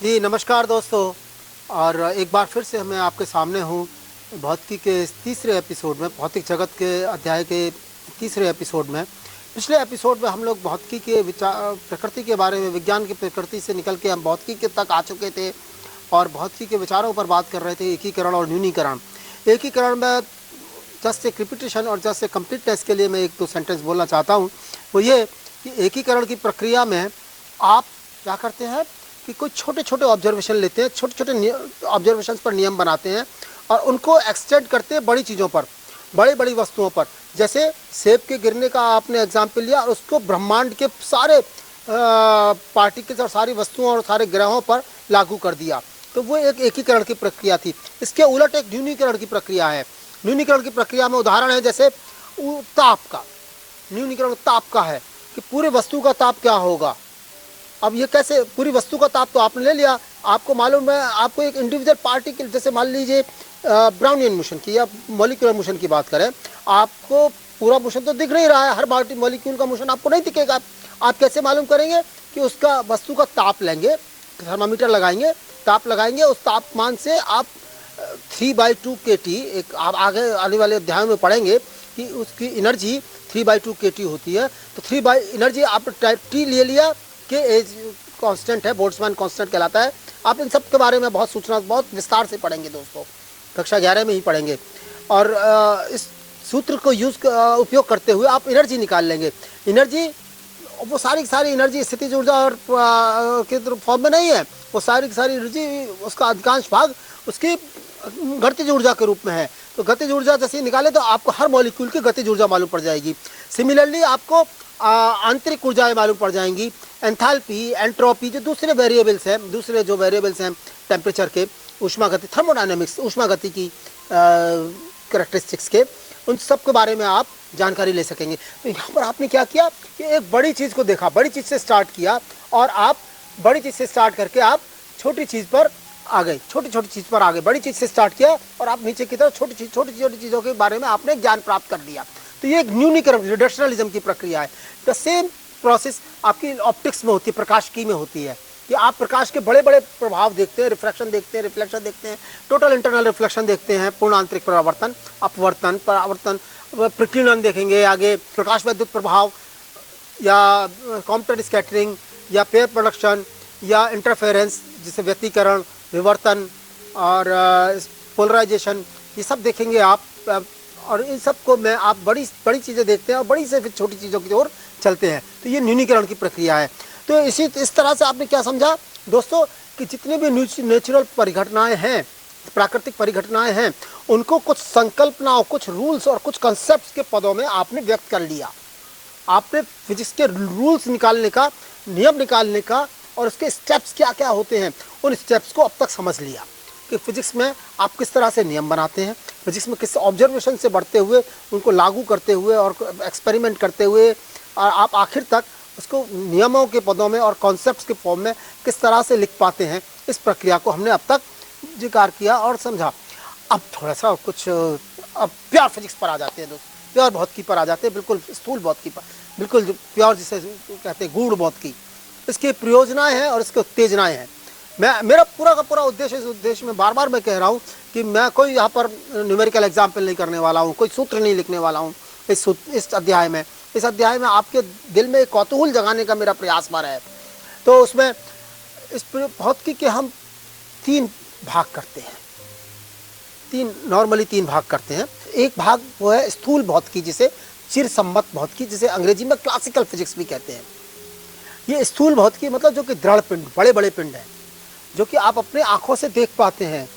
जी नमस्कार दोस्तों। और एक बार फिर से मैं आपके सामने हूँ भौतिकी के इस तीसरे एपिसोड में, भौतिक जगत के अध्याय के तीसरे एपिसोड में। पिछले एपिसोड में हम लोग भौतिकी के विचार, प्रकृति के बारे में, विज्ञान की प्रकृति से निकल के हम भौतिकी के तक आ चुके थे और भौतिकी के विचारों पर बात कर रहे थे, एकीकरण और न्यूनीकरण। एकीकरण में जस्ट एक रिपीटेशन और जस्ट एक कंप्लीटनेस के लिए मैं एक दो सेंटेंस बोलना चाहता हूँ। वो ये कि एकीकरण की प्रक्रिया में आप क्या करते हैं कि कोई छोटे छोटे ऑब्जर्वेशन लेते हैं, छोटे छोटे ऑब्जर्वेशन पर नियम बनाते हैं और उनको एक्सटेंड करते हैं बड़ी चीज़ों पर, बड़ी बड़ी वस्तुओं पर। जैसे सेब के गिरने का आपने एग्जाम्पल लिया और उसको ब्रह्मांड के सारे पार्टिकल्स और सारी वस्तुओं और सारे ग्रहों पर लागू कर दिया, तो वो एक एकीकरण की प्रक्रिया थी। इसके उलट एक न्यूनीकरण की प्रक्रिया है। न्यूनीकरण की प्रक्रिया में उदाहरण है जैसे ताप का। न्यूनीकरण ताप का है कि पूरी वस्तु का ताप क्या होगा। अब ये कैसे, पूरी वस्तु का ताप तो आपने ले लिया, आपको मालूम है, आपको एक इंडिविजुअल पार्टिकल, जैसे मान लीजिए ब्राउनियन मोशन की या मॉलिक्यूलर मोशन की बात करें, आपको पूरा मोशन तो दिख नहीं रहा है, हर मॉलिक्यूल का मोशन आपको नहीं दिखेगा। आप कैसे मालूम करेंगे कि उसका वस्तु का ताप लेंगे, थर्मामीटर लगाएंगे, ताप लगाएंगे, उस तापमान से आप 3/2 kT, एक आप आगे आने वाले अध्याय में पढ़ेंगे कि उसकी एनर्जी 3/2 kT होती है। तो एनर्जी आप T ले लिया कि एज कांस्टेंट है, बोल्ट्जमैन कांस्टेंट कहलाता है। आप इन सब के बारे में बहुत सूचना, बहुत विस्तार से पढ़ेंगे दोस्तों, कक्षा 11 में ही पढ़ेंगे। और इस सूत्र को उपयोग करते हुए आप एनर्जी निकाल लेंगे। एनर्जी, वो सारी की सारी एनर्जी स्थितिज ऊर्जा और के फॉर्म में नहीं है, वो सारी की सारी एनर्जी, उसका अधिकांश भाग उसकी गतिज ऊर्जा के रूप में है। तो गतिज ऊर्जा जैसे निकाले तो आपको हर मॉलिक्यूल की गतिज ऊर्जा मालूम पड़ जाएगी। सिमिलरली आपको आंतरिक ऊर्जाएं मालूम पड़ जाएंगी, एंथैल्पी, एंट्रोपी, जो दूसरे वेरिएबल्स हैं, दूसरे जो वेरिएबल्स हैं टेम्परेचर के, ऊष्मा गति, थर्मोडायनेमिक्स, ऊष्मा गति की कैरेक्टरिस्टिक्स के, उन सब के बारे में आप जानकारी ले सकेंगे। तो यहाँ पर आपने क्या किया कि एक बड़ी चीज़ को देखा, बड़ी चीज़ से स्टार्ट किया और आप बड़ी चीज़ से स्टार्ट करके आप छोटी चीज़ पर आ गए, छोटी छोटी चीज़ पर आ गए। बड़ी चीज़ से स्टार्ट किया और आप नीचे की तरफ छोटी छोटी चीज़ों के बारे में आपने ज्ञान प्राप्त कर लिया। तो ये एक न्यूनीकरण, रिडक्शनलिज्म की प्रक्रिया है। द सेम प्रोसेस आपकी ऑप्टिक्स में होती है, प्रकाशिकी में होती है कि आप प्रकाश के बड़े बड़े प्रभाव देखते हैं, रिफ्रैक्शन देखते हैं, रिफ्लेक्शन देखते हैं, टोटल इंटरनल रिफ्लेक्शन देखते हैं, पूर्ण आंतरिक परावर्तन, अपवर्तन, परावर्तन, प्रकीर्णन देखेंगे आगे, प्रकाश वैद्युत प्रभाव या कॉम्प्यूटर स्कैटरिंग या पेयर प्रोडक्शन या इंटरफेरेंस, जिसे व्यतिकरण, विवर्तन और पोलराइजेशन, ये सब देखेंगे आप। और इन सब को में आप बड़ी बड़ी चीज़ें देखते हैं और बड़ी से फिर छोटी चीज़ों की ओर चलते हैं। तो ये न्यूनीकरण की प्रक्रिया है। तो इस तरह से आपने क्या समझा दोस्तों कि जितने भी नेचुरल परिघटनाएं हैं, प्राकृतिक परिघटनाएं हैं, उनको कुछ संकल्पनाओं, कुछ रूल्स और कुछ कंसेप्ट्स के पदों में आपने व्यक्त कर लिया। आपने फिजिक्स के रूल्स निकालने का, नियम निकालने का और उसके स्टेप्स क्या क्या होते हैं, उन स्टेप्स को अब तक समझ लिया कि फिजिक्स में आप किस तरह से नियम बनाते हैं, फिजिक्स में किस ऑब्जर्वेशन से बढ़ते हुए, उनको लागू करते हुए और एक्सपेरिमेंट करते हुए आप आखिर तक उसको नियमों के पदों में और कॉन्सेप्ट्स के फॉर्म में किस तरह से लिख पाते हैं। इस प्रक्रिया को हमने अब तक जिक्र किया और समझा। अब थोड़ा सा कुछ अब प्योर फिजिक्स पर आ जाते हैं दोस्त, प्योर भौतिकी पर आ जाते हैं, बिल्कुल स्थूल भौतिकी पर, बिल्कुल प्योर जिसे कहते हैं गूढ़ भौतिकी। इसकी प्रयोजनाएँ हैं और इसके उत्तेजनाएँ हैं। मेरा पूरा का पूरा उद्देश्य, इस उद्देश्य में बार बार मैं कह रहा हूँ कि मैं कोई यहाँ पर न्यूमेरिकल एग्जाम्पल नहीं करने वाला हूँ, कोई सूत्र नहीं लिखने वाला हूँ इस अध्याय में। इस अध्याय में आपके दिल में एक कौतूहल जगाने का मेरा प्रयास भर है। तो उसमें इस भौतिकी के हम 3 भाग करते हैं, नॉर्मली 3 भाग करते हैं। एक भाग वो है स्थूल भौतिकी, जिसे चिरसम्मत भौतिकी, जिसे अंग्रेजी में क्लासिकल फिजिक्स भी कहते हैं। ये स्थूल भौतिकी मतलब जो कि दृढ़ पिंड, बड़े बड़े पिंड हैं, जो कि आप अपने आँखों से देख पाते हैं,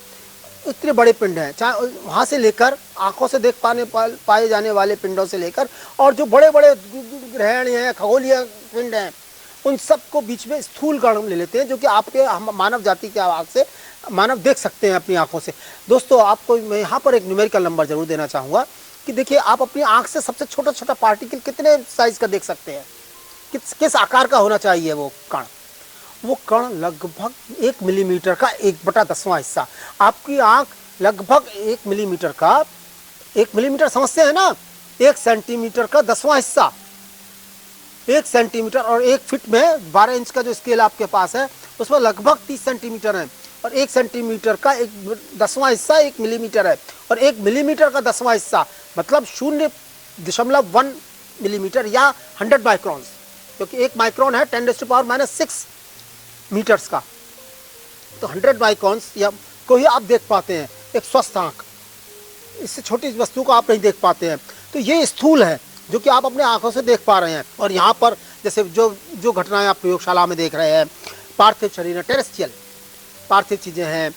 इतने बड़े पिंड हैं, चाहे वहाँ से लेकर आँखों से देख पाए जाने वाले पिंडों से लेकर और जो बड़े बड़े ग्रहण हैं, खगोलीय पिंड हैं, उन सब को बीच में स्थूल कण ले लेते हैं, जो कि आपके मानव जाति के आवाज़ से मानव देख सकते हैं अपनी आँखों से। दोस्तों आपको मैं यहाँ पर एक न्यूमेरिकल नंबर जरूर देना चाहूँगा कि देखिए, आप अपनी आँख से सबसे छोटा छोटा पार्टिकल कितने साइज़ का देख सकते हैं, किस आकार का होना चाहिए वो कण। वो कण लगभग 1 मिलीमीटर का 1/10वां हिस्सा। आपकी आंख लगभग 1 मिलीमीटर का, 1 मिलीमीटर समझते हैं ना, 1 सेंटीमीटर का 10वां हिस्सा, 1 सेंटीमीटर और 1 फीट में 12 इंच का जो स्केल आपके पास है, उसमें लगभग 30 सेंटीमीटर है, और 1 सेंटीमीटर का 1/10वां हिस्सा 1 मिलीमीटर है, और 1 मिलीमीटर का 10वां हिस्सा मतलब 0.1 मिलीमीटर या 100 माइक्रॉन्स, क्योंकि 1 माइक्रॉन है 10⁻⁻6 मीटर्स का। तो 100 माइक्रॉन्स या को ही आप देख पाते हैं एक स्वस्थ आंख, इससे छोटी वस्तु को आप नहीं देख पाते हैं। तो ये स्थूल है जो कि आप अपने आंखों से देख पा रहे हैं। और यहाँ पर जैसे जो घटनाएं आप प्रयोगशाला में देख रहे हैं, पार्थिव शरीर है, टेरेस्ट्रियल पार्थिव चीज़ें हैं,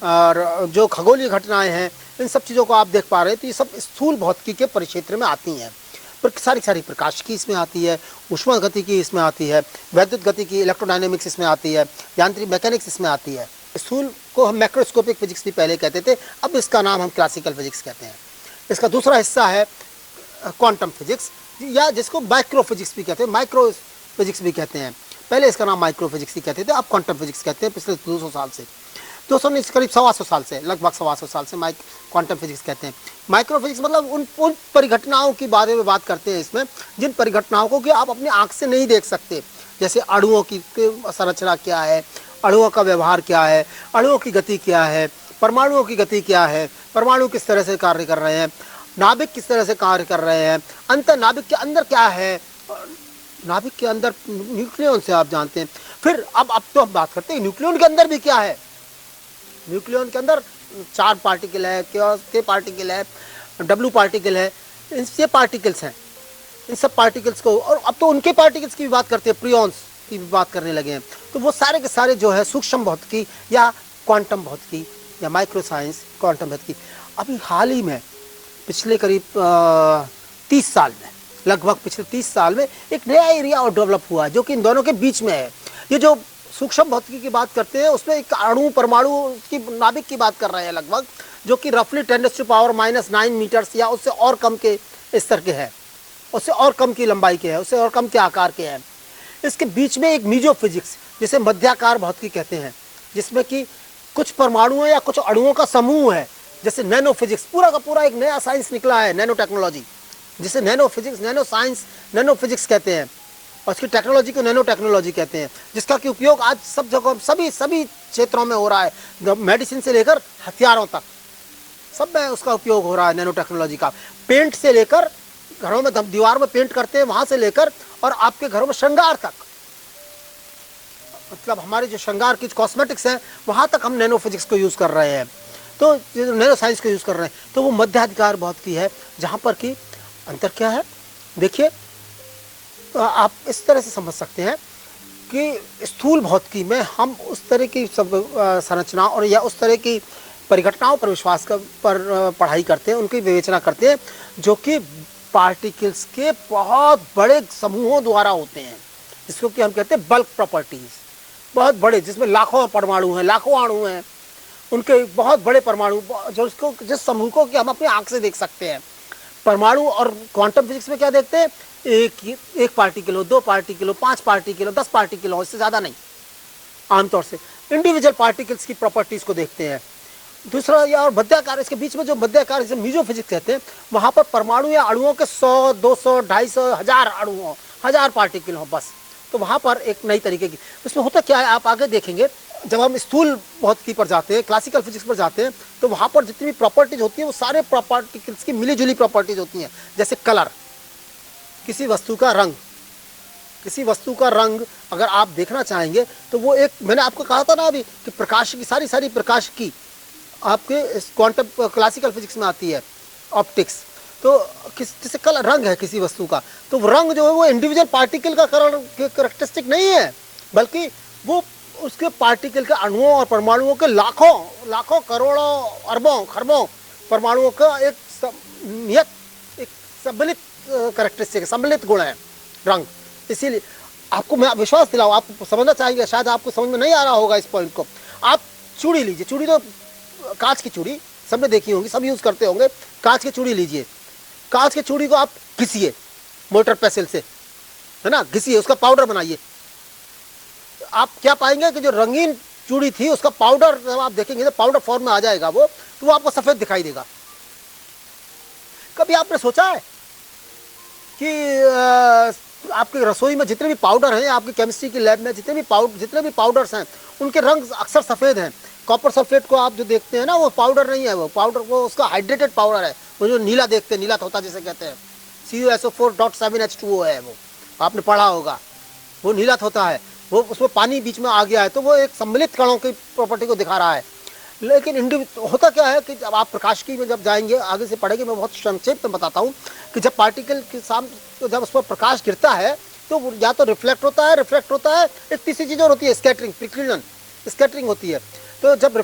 और जो खगोलीय घटनाएं हैं, इन सब चीज़ों को आप देख पा रहे हैं। तो ये सब स्थूल भौतिकी के परिक्षेत्र में आती हैं। पर सारी प्रकाश की इसमें आती है, ऊष्मा गति की इसमें आती है, वैद्युत गति की, इलेक्ट्रोडायनेमिक्स इसमें आती है, यांत्रिक मैकेनिक्स इसमें आती है। स्थूल को हम मैक्रोस्कोपिक फिजिक्स भी पहले कहते थे, अब इसका नाम हम क्लासिकल फिजिक्स कहते हैं। इसका दूसरा हिस्सा है क्वांटम फिजिक्स, या जिसको माइक्रो फिजिक्स भी कहते हैं, माइक्रो फिजिक्स भी कहते हैं। पहले इसका नाम माइक्रो फिजिक्स ही कहते थे, अब क्वांटम फिजिक्स कहते हैं। पिछले 200 साल से, 200 नहीं, करीब 125 साल से, लगभग 125 साल से क्वांटम फिजिक्स कहते हैं। माइक्रो फिजिक्स मतलब उन परिघटनाओं के बारे में बात करते हैं इसमें, जिन परिघटनाओं को कि आप अपनी आंख से नहीं देख सकते। जैसे अणुओं की संरचना क्या है, अणुओं का व्यवहार क्या है, अणुओं की गति क्या है, परमाणुओं की गति क्या है, परमाणु किस तरह से कार्य कर रहे हैं, नाभिक किस तरह से कार्य कर रहे हैं, अंतर नाभिक के अंदर क्या है, नाभिक के अंदर न्यूक्लियन से आप जानते हैं। फिर अब तो हम बात करते हैं न्यूक्लियन के अंदर भी क्या है। न्यूक्लियन के अंदर 4 पार्टिकल है, के पार्टिकल है, डब्ल्यू पार्टिकल है, ये पार्टिकल्स हैं। इन सब पार्टिकल्स को, और अब तो उनके पार्टिकल्स की भी बात करते हैं, प्रियॉन्स की भी बात करने लगे हैं। तो वो सारे के सारे जो है सूक्ष्म भौतिकी या क्वांटम भौतिकी या माइक्रो साइंस क्वांटम भौतिकी। अभी हाल ही में पिछले करीब 30 साल में, लगभग पिछले 30 साल में एक नया एरिया और डेवलप हुआ है जो कि इन दोनों के बीच में है। ये जो सूक्ष्म भौतिकी की बात करते हैं उसमें एक अणु परमाणु की नाभिक की बात कर रहे हैं लगभग, जो कि रफली 10⁻⁹ मीटर्स या उससे और कम के स्तर के है, उससे और कम की लंबाई के है, उससे और कम के आकार के हैं। इसके बीच में एक मीजो फिजिक्स, जिसे मध्याकार भौतिकी कहते हैं, जिसमें कि कुछ परमाणुओं या कुछ अणुओं का समूह है। जैसे नैनो फिजिक्स, पूरा का पूरा एक नया साइंस निकला है, नैनो टेक्नोलॉजी, जिसे nano physics, nano science, nano physics कहते हैं, और उसकी टेक्नोलॉजी को नैनो टेक्नोलॉजी कहते हैं, जिसका कि उपयोग आज सब जगह सभी क्षेत्रों में हो रहा है। मेडिसिन से लेकर हथियारों तक सब में उसका उपयोग हो रहा है नैनो टेक्नोलॉजी का। पेंट से लेकर, घरों में दीवार में पेंट करते हैं वहाँ से लेकर, और आपके घरों में श्रृंगार तक, मतलब हमारे जो श्रृंगार की कॉस्मेटिक्स हैं वहाँ तक हम नैनो फिजिक्स को यूज़ कर रहे हैं, तो नैनो साइंस को यूज़ कर रहे हैं। तो वो मध्याधिकार भौतिकी है, जहाँ पर कि अंतर क्या है देखिए, आप इस तरह से समझ सकते हैं कि स्थूल भौतिकी में हम उस तरह की सब संरचना और या उस तरह की परिघटनाओं पर विश्वास पर पढ़ाई करते हैं, उनकी विवेचना करते हैं, जो कि पार्टिकल्स के बहुत बड़े समूहों द्वारा होते हैं, जिसको कि हम कहते हैं बल्क प्रॉपर्टीज, बहुत बड़े, जिसमें लाखों परमाणु हैं, लाखों अणु हैं, उनके बहुत बड़े परमाणु, जिस समूह को कि हम अपनी आंख से देख सकते हैं। परमाणु और क्वांटम फिजिक्स में क्या देखते हैं, एक पार्टिकल हो, 2 पार्टिकल हो, 5 पार्टिकल हो, 10 पार्टिकल हो, इससे ज़्यादा नहीं। आमतौर से इंडिविजुअल पार्टिकल्स की प्रॉपर्टीज़ को देखते हैं। दूसरा या और मध्याकार, इसके बीच में जो मध्याकार जिसे मीजो फिजिक्स कहते हैं, वहाँ पर परमाणु या अणुओं के 100, 200, 250, 1000 अणु हो, 1000 पार्टिकल हो बस। तो वहाँ पर एक नई तरीके की, उसमें होता क्या है आप आगे देखेंगे, जब हम स्थूल भौतिकी पर जाते हैं, क्लासिकल फिजिक्स पर जाते हैं, तो वहाँ पर जितनी भी प्रॉपर्टीज होती है वो सारे पार्टिकल्स की मिलीजुली प्रॉपर्टीज होती हैं। जैसे कलर, किसी वस्तु का रंग, किसी वस्तु का रंग अगर आप देखना चाहेंगे तो वो एक, मैंने आपको कहा था ना अभी कि प्रकाश की सारी प्रकाश की आपके क्वांटम क्लासिकल फिजिक्स में आती है, ऑप्टिक्स। तो जैसे कलर, रंग है किसी वस्तु का, तो रंग जो है वो इंडिविजुअल पार्टिकल का करेक्टरिस्टिक नहीं है, बल्कि वो उसके पार्टिकल के अणुओं और परमाणुओं के लाखों करोड़ों अरबों खरबों परमाणुओं का एक सम्मिलित करेक्टरिस्टिक, सम्मिलित गुण है रंग। इसीलिए आपको मैं विश्वास दिलाऊं, आप समझना चाहेंगे, शायद आपको समझ में नहीं आ रहा होगा इस पॉइंट को। आप चूड़ी लीजिए, चूड़ी तो कांच की चूड़ी सबने देखी होगी, सब यूज़ करते होंगे। कांच की चूड़ी लीजिए, कांच की चूड़ी को आप घिसिए मोटर पेसिल से, है ना, घिसिए, उसका पाउडर बनाइए। आप क्या पाएंगे कि जो रंगीन चूड़ी थी उसका पाउडर जब आप देखेंगे तो पाउडर फॉर्म में आ जाएगा वो, तो वो आपको सफ़ेद दिखाई देगा। कभी आपने सोचा है कि आपके रसोई में जितने भी पाउडर हैं, आपकी केमिस्ट्री की लैब में जितने भी पाउडर्स हैं, उनके रंग अक्सर सफ़ेद हैं। कॉपर सल्फेट को आप जो देखते हैं ना, वो पाउडर नहीं है, वो पाउडर वो उसका हाइड्रेटेड पाउडर है, वो जो नीला देखते हैं, नीला तोता जिसे कहते हैं, CuSO4.7H2O है वो, आपने पढ़ा होगा, वो नीला तोता है, वो उसमें पानी बीच में आ गया है, तो वो एक सम्मिलित कणों की प्रॉपर्टी को दिखा रहा है। लेकिन होता क्या है कि जब आप प्रकाश की में जब जाएंगे, आगे से पढ़ेंगे, मैं बहुत संक्षेप में बताता हूँ कि जब पार्टिकल के सामने, तो जब उस पर प्रकाश गिरता है तो या तो रिफ्लेक्ट होता है, एक तीसरी चीज़ और होती है, स्कैटरिंग, प्रिक्लूजन, स्कैटरिंग होती है। तो जब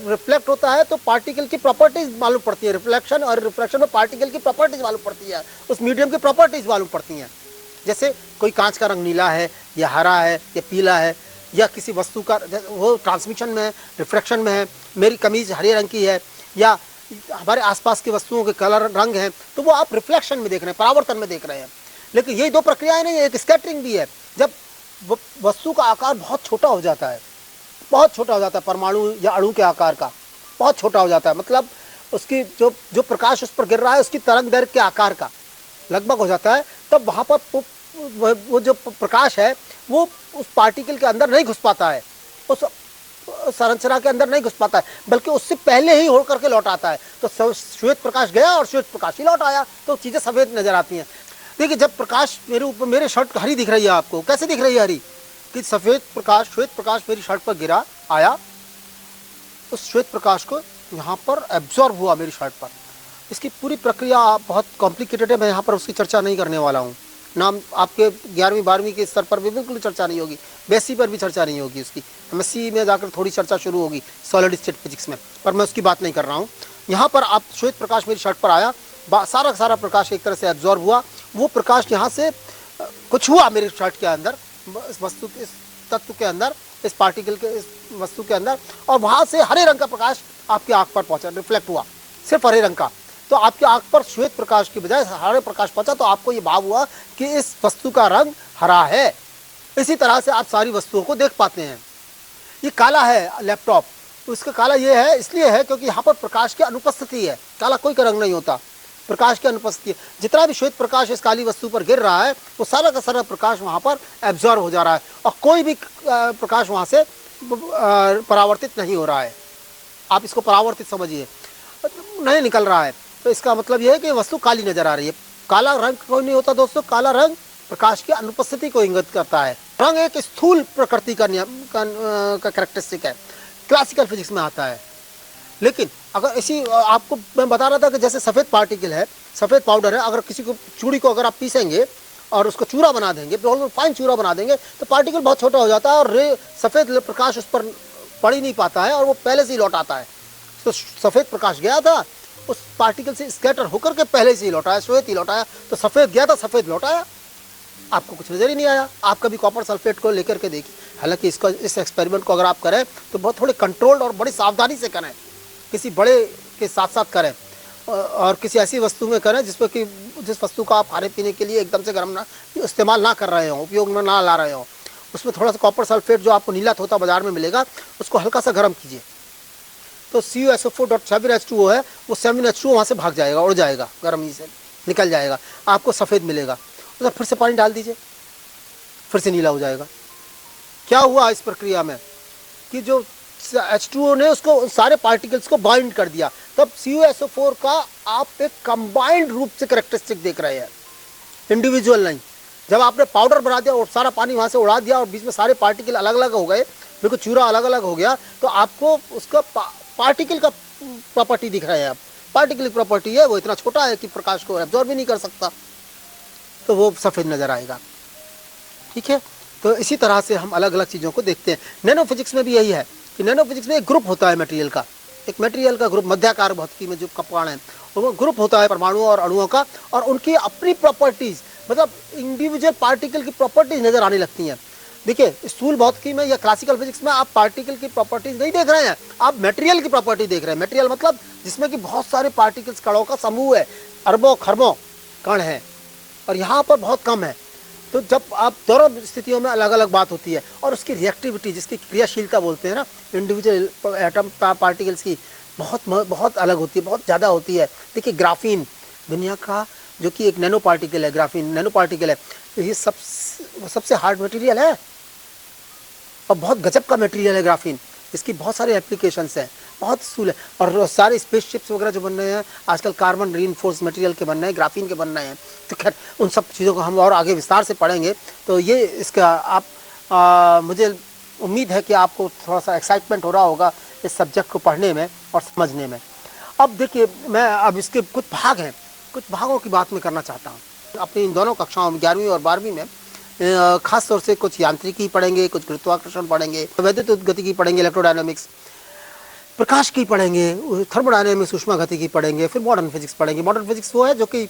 रिफ्लेक्ट होता है तो पार्टिकल की प्रॉपर्टीज मालूम पड़ती है, रिफ्लेक्शन और रिफ्रैक्शन में पार्टिकल की प्रॉपर्टीज मालूम पड़ती है, उस मीडियम की प्रॉपर्टीज मालूम पड़ती हैं। जैसे कोई कांच का रंग नीला है या हरा है या पीला है, या किसी वस्तु का वो ट्रांसमिशन में है, रिफ्रैक्शन में है, मेरी कमीज हरे रंग की है, या हमारे आसपास की वस्तुओं के कलर रंग हैं, तो वो आप रिफ्लेक्शन में देख रहे हैं, परावर्तन में देख रहे हैं। लेकिन यही दो प्रक्रियाएं नहीं है, एक स्कैटरिंग भी है। जब वस्तु का आकार बहुत छोटा हो जाता है, बहुत छोटा हो जाता है, परमाणु या अणु के आकार का बहुत छोटा हो जाता है, मतलब उसकी जो प्रकाश उस पर गिर रहा है उसकी तरंग दैर्घ्य के आकार का लगभग हो जाता है, तब वहाँ पर वो जो प्रकाश है वो उस पार्टिकल के अंदर नहीं घुस पाता है, उस संरचना के अंदर नहीं घुस पाता है, बल्कि उससे पहले ही होड़ करके लौट आता है। तो श्वेत प्रकाश गया और श्वेत प्रकाश ही लौट आया, तो चीज़ें सफ़ेद नजर आती हैं। देखिए, जब प्रकाश मेरे ऊपर, मेरे शर्ट हरी दिख रही है आपको, कैसे दिख रही है हरी? कि सफ़ेद प्रकाश, श्वेत प्रकाश मेरी शर्ट पर गिरा, आया, उस श्वेत प्रकाश को यहाँ पर एब्जॉर्ब हुआ मेरी शर्ट पर। इसकी पूरी प्रक्रिया बहुत कॉम्प्लिकेटेड है, मैं यहाँ पर उसकी चर्चा नहीं करने वाला हूँ। नाम आपके 11वीं 12वीं के स्तर पर भी बिल्कुल चर्चा नहीं होगी, बेसी पर भी चर्चा नहीं होगी उसकी, MSc में जाकर थोड़ी चर्चा शुरू होगी सॉलिड स्टेट फिजिक्स में, पर मैं उसकी बात नहीं कर रहा हूँ। यहाँ पर आप श्वेत प्रकाश मेरी शर्ट पर आया, सारा का सारा प्रकाश एक तरह से एब्जॉर्ब हुआ, वो प्रकाश यहाँ से कुछ हुआ मेरी शर्ट के अंदर, इस वस्तु के, इस तत्व के अंदर, इस पार्टिकल के, इस वस्तु के अंदर, और वहाँ से हरे रंग का प्रकाश आपकी आँख पर पहुँचा, रिफ्लेक्ट हुआ, सिर्फ हरे रंग का। तो आपकी आँख पर श्वेत प्रकाश की बजाय हरे प्रकाश पहुंचा, तो आपको ये भाव हुआ कि इस वस्तु का रंग हरा है। इसी तरह से आप सारी वस्तुओं को देख पाते हैं। ये काला है लैपटॉप, तो इसका काला ये है, इसलिए है क्योंकि यहाँ पर प्रकाश की अनुपस्थिति है, काला कोई का रंग नहीं होता, प्रकाश की अनुपस्थिति है। जितना भी श्वेत प्रकाश इस काली वस्तु पर गिर रहा है, वो सारा का सारा प्रकाश वहाँ पर एब्जॉर्ब हो जा रहा है, और कोई भी प्रकाश वहाँ से परावर्तित नहीं हो रहा है। आप इसको परावर्तित समझिए, नहीं निकल रहा है, तो इसका मतलब यह है कि वस्तु काली नजर आ रही है। काला रंग कोई नहीं होता दोस्तों, काला रंग प्रकाश की अनुपस्थिति को इंगित करता है। रंग एक स्थूल प्रकृति का नियम का कैरेक्टरिस्टिक है, क्लासिकल फिजिक्स में आता है। लेकिन अगर इसी आपको मैं बता रहा था कि जैसे सफ़ेद पार्टिकल है, सफ़ेद पाउडर है, अगर किसी को चूड़ी को अगर आप पीसेंगे और उसको चूरा बना देंगे, फाइन चूरा बना देंगे, तो पार्टिकल बहुत छोटा हो जाता है और सफ़ेद प्रकाश उस पर पड़ ही नहीं पाता है और वो पहले से ही लौट आता है। तो सफ़ेद प्रकाश गया था, उस पार्टिकल से स्कैटर होकर के पहले से ही लौटाया, श्वेत ही लौटाया, तो सफ़ेद गया था, सफ़ेद लौटाया, आपको कुछ नज़र ही नहीं आया। आप कभी कॉपर सल्फेट को लेकर के देखिए, हालांकि इस एक्सपेरिमेंट को अगर आप करें तो बहुत थोड़े कंट्रोल्ड और बड़ी सावधानी से करें, किसी बड़े के साथ साथ करें, और किसी ऐसी वस्तु में करें जिस वस्तु का आप खाने पीने के लिए एकदम से गर्म ना इस्तेमाल ना कर रहे हो, उपयोग में ना ला रहे हो। उसमें थोड़ा सा कॉपर सल्फेट जो आपको नीला तोता बाजार में मिलेगा, उसको हल्का सा गर्म कीजिए, तो CuSO4.7H2O है, वो 7H2O वहाँ से भाग जाएगा, उड़ जाएगा, गर्मी से निकल जाएगा, आपको सफ़ेद मिलेगा। तो फिर से पानी डाल दीजिए, फिर से नीला हो जाएगा। क्या हुआ इस प्रक्रिया में कि जो H2O ने उसको सारे पार्टिकल्स को बाइंड कर दिया, तब CuSO4 का आप एक कंबाइंड रूप से कैरेक्टरिस्टिक देख रहे हैं, इंडिविजुअल नहीं। जब आपने पाउडर बना दिया और सारा पानी वहाँ से उड़ा दिया और बीच में सारे पार्टिकल अलग अलग हो गए, बिल्कुल चूरा अलग अलग हो गया, तो आपको उसका पार्टिकल का प्रॉपर्टी दिख रहा है। अब पार्टिकल की प्रॉपर्टी है, वो इतना छोटा है कि प्रकाश को एब्जॉर्ब भी नहीं कर सकता, तो वो सफ़ेद नज़र आएगा। ठीक है, तो इसी तरह से हम अलग अलग चीज़ों को देखते हैं। नैनो फिजिक्स में भी यही है कि नैनो फिजिक्स में एक ग्रुप होता है मटेरियल का, एक मटेरियल का ग्रुप, मध्याकार भौतिकी में जो कपाण है, वो ग्रुप होता है परमाणुओं और अणुओं का, और उनकी अपनी प्रॉपर्टीज़, मतलब इंडिविजुअल पार्टिकल की प्रॉपर्टीज नज़र आने लगती हैं। देखिए, स्थूल भौतिकी में या क्लासिकल फिजिक्स में आप पार्टिकल की प्रॉपर्टीज नहीं देख रहे हैं, आप मटेरियल की प्रॉपर्टी देख रहे हैं। मटेरियल मतलब जिसमें कि बहुत सारे पार्टिकल्स, कणों का समूह है, अरबों खरबों कण हैं, और यहाँ पर बहुत कम है। तो जब आप दोनों स्थितियों में अलग अलग बात होती है, और उसकी रिएक्टिविटी, जिसकी क्रियाशीलता बोलते हैं ना, इंडिविजुअल एटम पार्टिकल्स की बहुत अलग होती है, बहुत ज़्यादा होती है। देखिए, ग्राफीन दुनिया का जो कि एक नैनो पार्टिकल है, ग्राफीन नैनो पार्टिकल है। ये सबसे हार्ड मटेरियल है और बहुत गजब का मटेरियल है ग्राफीन। इसकी बहुत सारे एप्लीकेशंस हैं, बहुत सूल है। और सारे स्पेसशिप्स वगैरह जो बन रहे हैं आजकल कार्बन रीइंफोर्स मटेरियल के बन रहे हैं, ग्राफीन के बन रहे हैं। तो खैर उन सब चीज़ों को हम और आगे विस्तार से पढ़ेंगे। तो ये इसका आप मुझे उम्मीद है कि आपको थोड़ा सा एक्साइटमेंट हो रहा होगा इस सब्जेक्ट को पढ़ने में और समझने में। अब देखिए, मैं अब इसके कुछ भाग हैं, कुछ भागों की बात मैं करना चाहता हूँ। अपनी इन दोनों कक्षाओं में 11वीं और 12वीं में खास तौर से कुछ यांत्रिकी पढ़ेंगे, कुछ गुरुत्वाकर्षण पढ़ेंगे, वैद्युत गतिकी पढ़ेंगे, इलेक्ट्रोडायनामिक्स, प्रकाश की पढ़ेंगे, थर्मोडायनामिक्स ऊष्मा गतिकी पढ़ेंगे, फिर मॉडर्न फिजिक्स पढ़ेंगे। मॉडर्न फिजिक्स वो है जो कि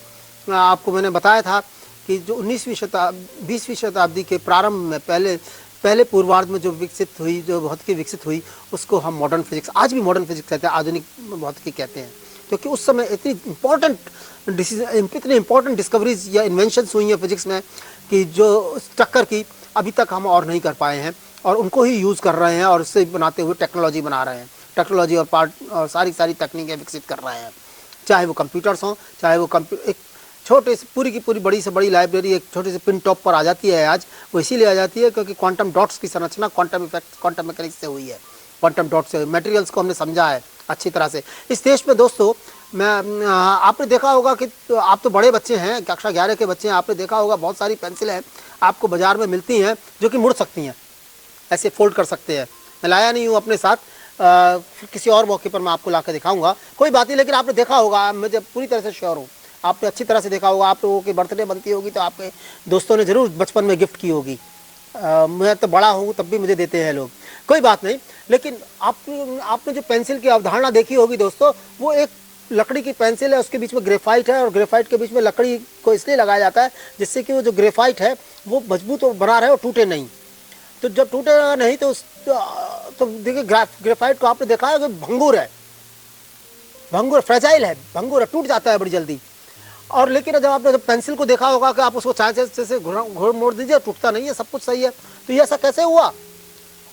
आपको मैंने बताया था कि जो 20वीं शताब्दी के प्रारंभ में पहले पूर्वार्ध में जो विकसित हुई, जो भौतिकी विकसित हुई, उसको हम मॉडर्न फिजिक्स, आज भी मॉडर्न फिजिक्स कहते हैं, आधुनिक भौतिकी कहते हैं। क्योंकि उस समय इतनी इंपॉर्टेंट डिस्कवरीज या इन्वेंशंस हुई हैं फिजिक्स में कि जो टक्कर की अभी तक हम और नहीं कर पाए हैं, और उनको ही यूज़ कर रहे हैं और उससे बनाते हुए टेक्नोलॉजी बना रहे हैं। टेक्नोलॉजी और सारी तकनीकें विकसित कर रहे हैं, चाहे वो कंप्यूटर्स हों, चाहे वो एक छोटे से पूरी की पूरी बड़ी से बड़ी लाइब्रेरी एक छोटे से पिन टॉप पर आ जाती है आज। वो इसीलिए आ जाती है क्योंकि क्वांटम डॉट्स की संरचना क्वांटम इफेक्ट, क्वांटम मैकेनिक्स से हुई है। क्वांटम डॉट से मटेरियल्स को हमने समझा है अच्छी तरह से। इस देश में दोस्तों, मैं आपने देखा होगा कि आप तो बड़े बच्चे हैं, कक्षा 11 के बच्चे हैं, आपने देखा होगा बहुत सारी पेंसिलें आपको बाज़ार में मिलती हैं जो कि मुड़ सकती हैं, ऐसे फोल्ड कर सकते हैं। मैं लाया नहीं हूँ अपने साथ, फिर किसी और मौके पर मैं आपको ला कर दिखाऊँगा, कोई बात नहीं। लेकिन आपने देखा होगा, मुझे पूरी तरह से श्योर हूँ, आपने अच्छी तरह से देखा होगा। आप लोगों की बर्थडे बनती होगी तो आपके दोस्तों ने ज़रूर बचपन में गिफ्ट की होगी। मैं तो बड़ा हूँ तब भी मुझे देते हैं लोग, कोई बात नहीं। लेकिन आपने जो पेंसिल की अवधारणा देखी होगी दोस्तों, वो एक लकड़ी की पेंसिल है, उसके बीच में ग्रेफाइट है, और ग्रेफाइट के बीच में लकड़ी को इसलिए लगाया जाता है जिससे कि वो जो ग्रेफाइट है वो मजबूत और बना रहे और टूटे नहीं। तो जब टूटेगा नहीं तो देखिए, ग्रेफाइट को आपने देखा है कि भंगुर है, फ्रेजाइल है, भंगुर है, टूट जाता है बड़ी जल्दी। और लेकिन जब आपने पेंसिल को देखा होगा कि आप उसको चाहे से घोड़ मोड़ दीजिए, टूटता नहीं है, सब कुछ सही है। तो ये ऐसा कैसे हुआ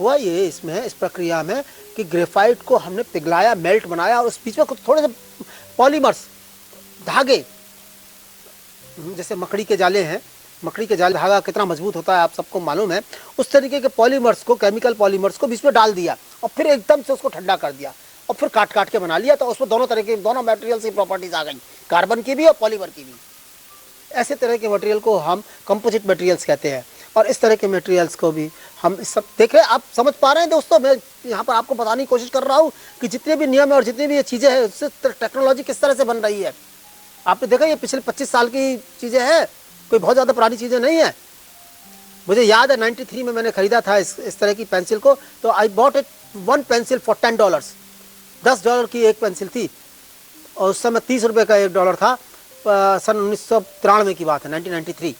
ये इसमें, इस प्रक्रिया में कि ग्रेफाइट को हमने पिघलाया, मेल्ट बनाया, और उस बीच में कुछ थोड़े से पॉलीमर्स, धागे, जैसे मकड़ी के जाले हैं, मकड़ी के जाले धागा कितना मजबूत होता है आप सबको मालूम है, उस तरीके के पॉलीमर्स को, केमिकल पॉलीमर्स को बीच में डाल दिया और फिर एकदम से उसको ठंडा कर दिया और फिर काट के बना लिया। तो उसमें दोनों मटेरियल्स की प्रॉपर्टीज आ गई, कार्बन की भी और पॉलीमर की भी। ऐसे तरह के मटेरियल को हम कंपोजिट मटेरियल्स कहते हैं। और इस तरह के मटेरियल्स को भी हम इस सब देख रहे हैं। आप समझ पा रहे हैं दोस्तों, मैं यहाँ पर आपको बताने की कोशिश कर रहा हूँ कि जितने भी नियम है और जितनी भी ये चीज़ें हैं, उससे टेक्नोलॉजी किस तरह से बन रही है। आपने देखा ये पिछले 25 साल की चीज़ें हैं, कोई बहुत ज़्यादा पुरानी चीज़ें नहीं है। मुझे याद है 93 में मैंने खरीदा था इस तरह की पेंसिल को। तो I bought it 1 pencil for $10, $10 की एक पेंसिल थी, और उस समय $30 का $1 था। सन 1993 की बात है, 1993।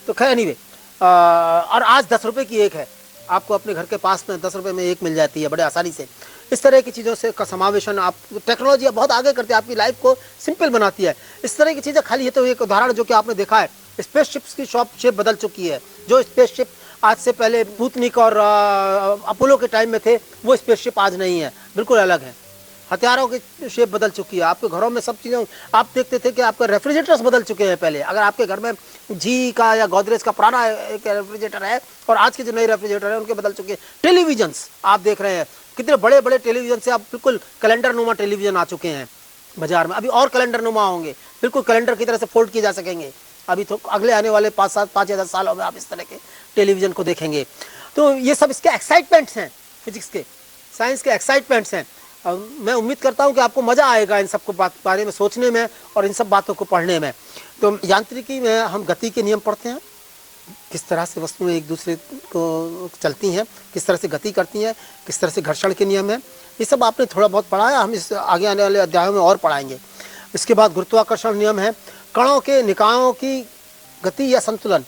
तो खैर एनीवे, और आज $10 की एक है, आपको अपने घर के पास में $10 में एक मिल जाती है बड़े आसानी से। इस तरह की चीज़ों से का समावेशन, आप टेक्नोलॉजी बहुत आगे करती है, आपकी लाइफ को सिंपल बनाती है। इस तरह की चीज़ें, खाली ये तो एक उदाहरण जो कि आपने देखा है, स्पेसशिप्स की शेप बदल चुकी है। जो स्पेसशिप आज से पहले स्पुतनिक और अपोलो के टाइम में थे, वो स्पेसशिप आज नहीं है, बिल्कुल अलग है। हथियारों की शेप बदल चुकी है, आपके घरों में सब चीज़ें, आप देखते थे कि आपके रेफ्रिजरेटर्स बदल चुके हैं। पहले अगर आपके घर में जी का या गोदरेज का पुराना एक रेफ्रिजरेटर है और आज के जो नए रेफ्रिजरेटर है उनके बदल चुके हैं। टेलीविजन्स आप देख रहे हैं, कितने बड़े बड़े टेलीविजन से आप बिल्कुल कैलेंडर नुमा टेलीविजन आ चुके हैं बाजार में। अभी और कैलेंडर नुमा होंगे, बिल्कुल कैलेंडर की तरह से फोल्ड किए जा सकेंगे। अभी तो अगले आने वाले 5 या 10 सालों में आप इस तरह के टेलीविजन को देखेंगे। तो ये सब इसके एक्साइटमेंट्स हैं, फिजिक्स के, साइंस के एक्साइटमेंट्स हैं। मैं उम्मीद करता हूँ कि आपको मज़ा आएगा इन सब को बारे में सोचने में और इन सब बातों को पढ़ने में। तो यांत्रिकी में हम गति के नियम पढ़ते हैं, किस तरह से वस्तुएं एक दूसरे को चलती हैं, किस तरह से गति करती हैं, किस तरह से घर्षण के नियम हैं। ये सब आपने थोड़ा बहुत पढ़ा है, हम इस आगे आने वाले अध्यायों में और पढ़ाएंगे। इसके बाद गुरुत्वाकर्षण नियम है, कणों के निकायों की गति या संतुलन।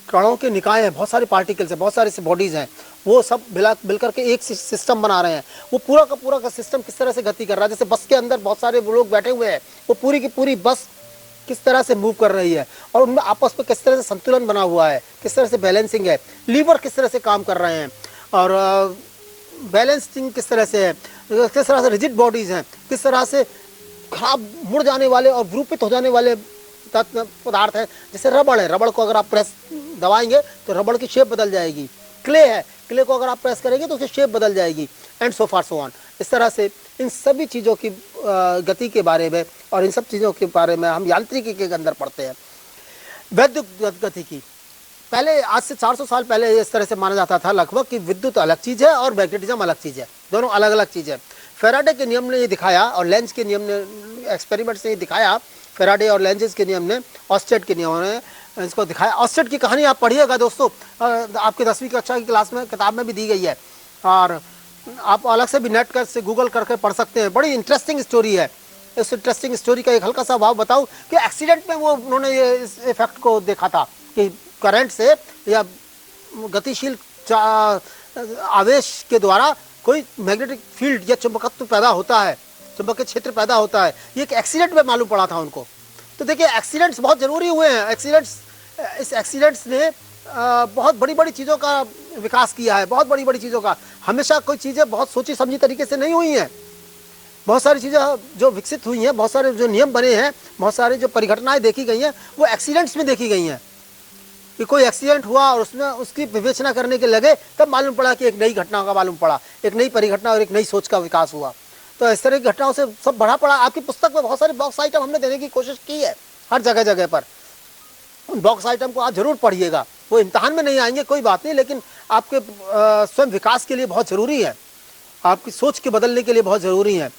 कणों के निकाय हैं, बहुत सारे पार्टिकल्स हैं, बहुत सारे बॉडीज़ हैं, वो सब मिलकर के एक सिस्टम बना रहे हैं। वो पूरा का सिस्टम किस तरह से गति कर रहा है, जैसे बस के अंदर बहुत सारे लोग बैठे हुए हैं, वो पूरी की पूरी बस किस तरह से मूव कर रही है और उनमें आपस में किस तरह से संतुलन बना हुआ है, किस तरह से बैलेंसिंग है, लीवर किस तरह से काम कर रहे हैं और बैलेंसिंग किस तरह से है, किस तरह से रिजिड बॉडीज़ हैं, किस तरह से खराब मुड़ जाने वाले और विरूपित हो जाने वाले तत्व पदार्थ है। जैसे रबड़ है, रबड़ को अगर आप प्रेस दबाएंगे तो रबड़ की शेप बदल जाएगी। क्ले है, क्ले को अगर आप प्रेस करेंगे तो उसकी शेप बदल जाएगी, and so far so on. इस तरह से इन सभी चीज़ों की गति के बारे में और इन सब चीज़ों के बारे में हम यांत्रिकी के अंदर पढ़ते हैं। वैद्युत गति की पहले आज से 400 साल पहले इस तरह से माना जाता था लगभग कि विद्युत अलग चीज़ है और मैग्नेटिज्म अलग चीज़ है, दोनों अलग अलग चीज़ है। फेराडे के नियम ने ये दिखाया और लेंज के नियम ने एक्सपेरिमेंट से ये दिखाया, फेराडे और लेंजेस के नियम ने, ऑस्टेड के नियम ने इसको दिखाया। ऑस्टेड की कहानी आप पढ़िएगा दोस्तों, आपके 10वीं कक्षा की क्लास में किताब में भी दी गई है और आप अलग से भी नेट कर से गूगल करके पढ़ सकते हैं। बड़ी इंटरेस्टिंग स्टोरी है। इस इंटरेस्टिंग स्टोरी का एक हल्का सा भाव बताऊं कि एक्सीडेंट में वो उन्होंने ये इस इफेक्ट को देखा था कि करंट से या गतिशील आवेश के द्वारा कोई मैग्नेटिक फील्ड या चुंबकत्व पैदा होता है, चुंबकीय क्षेत्र पैदा होता है। ये एक एक्सीडेंट में मालूम पड़ा था उनको। तो देखिए एक्सीडेंट्स बहुत ज़रूरी हुए हैं। इस एक्सीडेंट्स ने बहुत बड़ी बड़ी चीज़ों का विकास किया है, बहुत बड़ी बड़ी चीज़ों का। हमेशा कोई चीज़ें बहुत सोची समझी तरीके से नहीं हुई हैं। बहुत सारी चीज़ें जो विकसित हुई हैं, बहुत सारे जो नियम बने हैं, बहुत सारी जो परिघटनाएं देखी गई हैं, वो एक्सीडेंट्स में देखी गई हैं। कि कोई एक्सीडेंट हुआ और उसमें उसकी विवेचना करने के लगे तब मालूम पड़ा कि एक नई घटना का मालूम पड़ा, एक नई परिघटना और एक नई सोच का विकास हुआ। तो इस तरह की घटनाओं से सब बढ़ा पड़ा। आपकी पुस्तक में बहुत सारे बॉक्स आइटम हमने देने की कोशिश की है हर जगह जगह पर। उन बॉक्स आइटम को आप जरूर पढ़िएगा। वो इम्तहान में नहीं आएंगे कोई बात नहीं, लेकिन आपके स्वयं विकास के लिए बहुत ज़रूरी है, आपकी सोच के बदलने के लिए बहुत ज़रूरी है।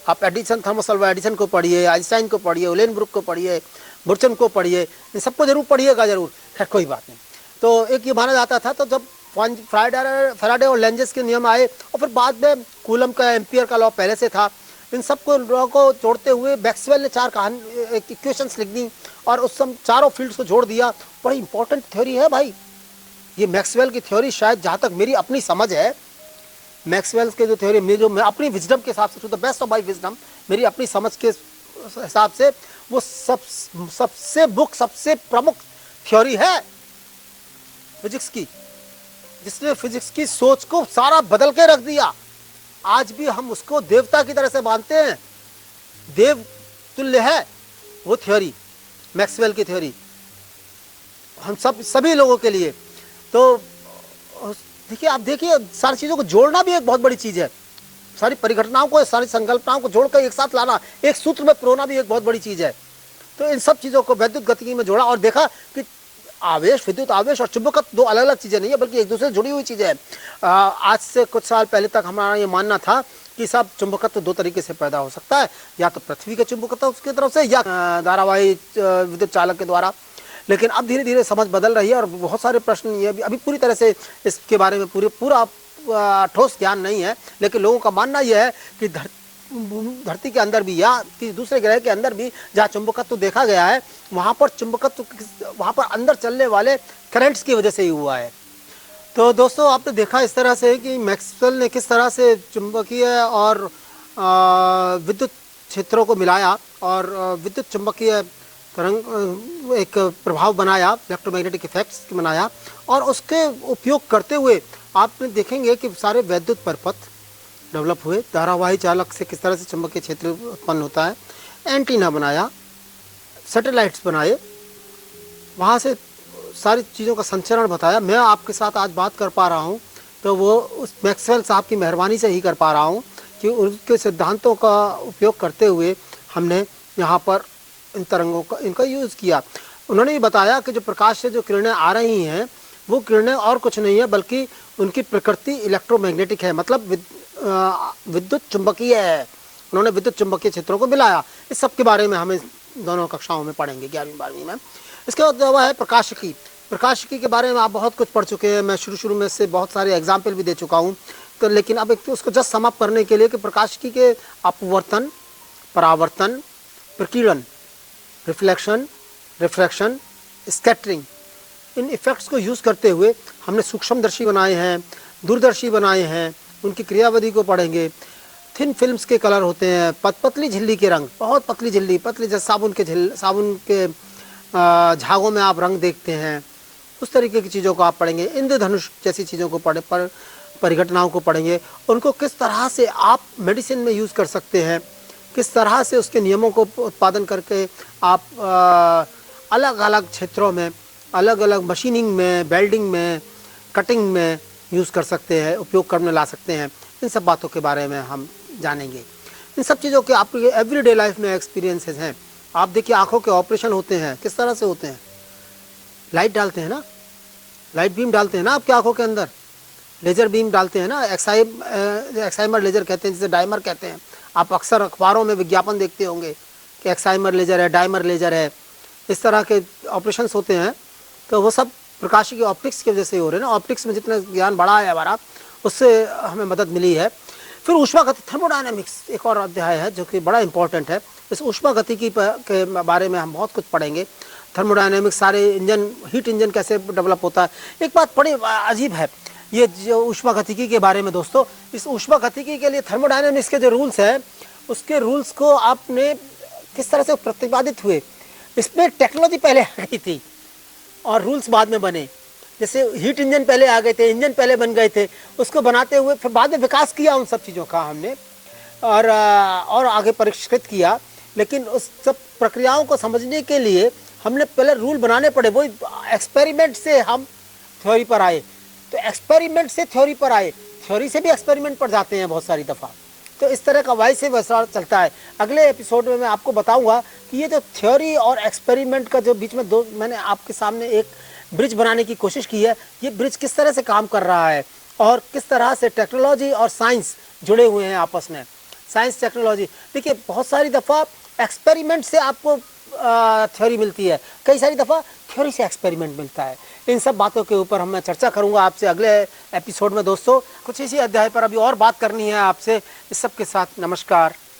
आप एडिसन, थॉमस अल्वा एडिसन को पढ़िए, आइंस्टाइन को पढ़िए, उलेनब्रुक को पढ़िए, बुर्चन को पढ़िए, इन सबको जरूर पढ़िएगा जरूर। खैर कोई बात नहीं। तो एक ये माना जाता था, तो जब फेराडे और लेंजेस के नियम आए और फिर बाद में कूलम का, एम्पियर का लॉ पहले से था, इन सबको लॉ को जोड़ते हुए मैक्सवेल ने 4 इक्वेशंस लिख दी और उस सब चारों फील्ड्स को जोड़ दिया। बड़ी इंपॉर्टेंट थ्योरी है भाई ये मैक्सवेल की थ्योरी। शायद जहाँ तक मेरी अपनी समझ है, मैक्सवेल के जो थ्योरी में, जो मैं अपनी विजडम के हिसाब से, to the best of my wisdom, मेरी अपनी समझ के हिसाब से वो सबसे प्रमुख थ्योरी है फिजिक्स की, जिसने फिजिक्स की सोच को सारा बदल के रख दिया। आज भी हम उसको देवता की तरह से मानते हैं, देव तुल्य है वो थ्योरी, मैक्सवेल की थ्योरी हम सभी लोगों के लिए। तो देखिए, आप देखिए, सारी चीज़ों को जोड़ना भी एक बहुत बड़ी चीज़ है। सारी परिघटनाओं को, सारी संकल्पनाओं को जोड़कर एक साथ लाना, एक सूत्र में पिरोना भी एक बहुत बड़ी चीज़ है। तो इन सब चीज़ों को वैद्युत गतिकी में जोड़ा और देखा कि आवेश, विद्युत आवेश और चुंबकत्व दो अलग अलग चीज़ें नहीं है, बल्कि एक दूसरे से जुड़ी हुई चीज़ें हैं। आज से कुछ साल पहले तक हमारा ये मानना था कि सब चुंबकत्व 2 तरीके से पैदा हो सकता है, या तो पृथ्वी के चुंबकत्व उसकी तरफ से, या धारावाही विद्युत चालक के द्वारा। लेकिन अब धीरे धीरे समझ बदल रही है और बहुत सारे प्रश्न ये अभी पूरी तरह से इसके बारे में पूरा ठोस ज्ञान नहीं है। लेकिन लोगों का मानना यह है कि धरती के अंदर भी या किसी दूसरे ग्रह के अंदर भी जहाँ चुंबकत्व देखा गया है, वहाँ पर चुंबकत्व, वहाँ पर अंदर चलने वाले करंट्स की वजह से ही हुआ है। तो दोस्तों, आपने देखा इस तरह से कि मैक्सवेल ने किस तरह से चुंबकीय और विद्युत क्षेत्रों को मिलाया और विद्युत चुंबकीय तरंग एक प्रभाव बनाया, इलेक्ट्रोमैग्नेटिक इफेक्ट्स बनाया, और उसके उपयोग करते हुए आपने देखेंगे कि सारे वैद्युत परपथ डेवलप हुए। धारावाही चालक से किस तरह से चुंबकीय क्षेत्र उत्पन्न होता है, एंटीना बनाया, सैटेलाइट्स बनाए, वहाँ से सारी चीज़ों का संचरण बताया। मैं आपके साथ आज बात कर पा रहा हूँ तो वो उस मैक्सवेल साहब की मेहरबानी से ही कर पा रहा हूँ कि उनके सिद्धांतों का उपयोग करते हुए हमने यहाँ पर इन तरंगों का, इनका यूज़ किया। उन्होंने ये बताया कि जो प्रकाश से जो किरणें आ रही हैं वो किरणें और कुछ नहीं है बल्कि उनकी प्रकृति इलेक्ट्रोमैग्नेटिक है, मतलब विद्युत चुंबकीय है। उन्होंने विद्युत चुंबकीय क्षेत्रों को मिलाया। इस सब के बारे में हमें दोनों कक्षाओं में पढ़ेंगे, 11वीं 12वीं में। इसके बाद वह है प्रकाशिकी। प्रकाशिकी के बारे में आप बहुत कुछ पढ़ चुके हैं, मैं शुरू में से बहुत सारे एग्जाम्पल भी दे चुका हूँ। तो लेकिन अब एक तो उसको जस्ट समाप्त करने के लिए कि प्रकाशिकी के अपवर्तन, परावर्तन, प्रकीर्णन, रिफ्लेक्शन, रिफ्रैक्शन, स्कैटरिंग, इन इफ़ेक्ट्स को यूज़ करते हुए हमने सूक्ष्मदर्शी बनाए हैं, दूरदर्शी बनाए हैं। उनकी क्रियाविधि को पढ़ेंगे। थिन फिल्म्स के कलर होते हैं, पतली झिल्ली के रंग, बहुत पतली झिल्ली, पतली जैसे साबुन के झागों में आप रंग देखते हैं, उस तरीके की चीज़ों को आप पढ़ेंगे। इंद्रधनुष जैसी चीज़ों को परिघटनाओं को पढ़ेंगे। उनको किस तरह से आप मेडिसिन में यूज़ कर सकते हैं, किस तरह से उसके नियमों को उत्पादन करके आप अलग अलग क्षेत्रों में, अलग अलग मशीनिंग में, वेल्डिंग में, कटिंग में यूज़ कर सकते हैं, उपयोग करने ला सकते हैं। इन सब बातों के बारे में हम जानेंगे। इन सब चीज़ों के आपके एवरीडे लाइफ में एक्सपीरियंसेस हैं। आप देखिए आँखों के ऑपरेशन होते हैं, किस तरह से होते हैं? लाइट डालते हैं ना, लाइट बीम डालते हैं ना आपकी आँखों के अंदर, लेज़र बीम डालते हैं ना, एक्साइमर लेज़र कहते हैं, जिसे डायमर कहते हैं। आप अक्सर अखबारों में विज्ञापन देखते होंगे कि एक्साइमर लेज़र है, डायमर लेज़र है, इस तरह के ऑपरेशंस होते हैं। तो वो सब प्रकाश की ऑप्टिक्स की वजह से हो रहे हैं ना। ऑप्टिक्स में जितना ज्ञान बढ़ा है हमारा, उससे हमें मदद मिली है। फिर ऊष्मागति, थर्मोडायनेमिक्स एक और अध्याय है जो कि बड़ा इंपॉर्टेंट है। इस ऊष्मागतिकी के बारे में हम बहुत कुछ पढ़ेंगे। थर्मोडायनेमिक्स, सारे इंजन, हीट इंजन कैसे डेवलप होता है। एक बात बड़ी अजीब है ये जो ऊष्मागतिकी के बारे में दोस्तों, इस ऊष्मागतिकी के लिए थर्मोडायनेमिक्स के जो रूल्स हैं, उसके रूल्स को आपने किस तरह से प्रतिपादित हुए। इसमें टेक्नोलॉजी पहले आ गई थी और रूल्स बाद में बने। जैसे हीट इंजन पहले आ गए थे, इंजन पहले बन गए थे, उसको बनाते हुए फिर बाद में विकास किया उन सब चीज़ों का हमने, और आगे परिष्कृत किया। लेकिन उस सब प्रक्रियाओं को समझने के लिए हमने पहले रूल बनाने पड़े। वही एक्सपेरिमेंट से हम थ्योरी पर आए, तो एक्सपेरिमेंट से थ्योरी पर आए, थ्योरी से भी एक्सपेरिमेंट पर जाते हैं बहुत सारी दफ़ा। तो इस तरह का वाई से वैसा चलता है। अगले एपिसोड में मैं आपको बताऊंगा कि ये जो थ्योरी और एक्सपेरिमेंट का जो बीच में दो, मैंने आपके सामने एक ब्रिज बनाने की कोशिश की है, ये ब्रिज किस तरह से काम कर रहा है और किस तरह से टेक्नोलॉजी और साइंस जुड़े हुए हैं आपस में। साइंस, टेक्नोलॉजी, देखिए बहुत सारी दफ़ा एक्सपेरिमेंट से आपको थ्योरी मिलती है, कई सारी दफ़ा थ्योरी से एक्सपेरिमेंट मिलता है। इन सब बातों के ऊपर मैं चर्चा करूंगा आपसे अगले एपिसोड में दोस्तों। कुछ इसी अध्याय पर अभी और बात करनी है आपसे। इस सब के साथ नमस्कार।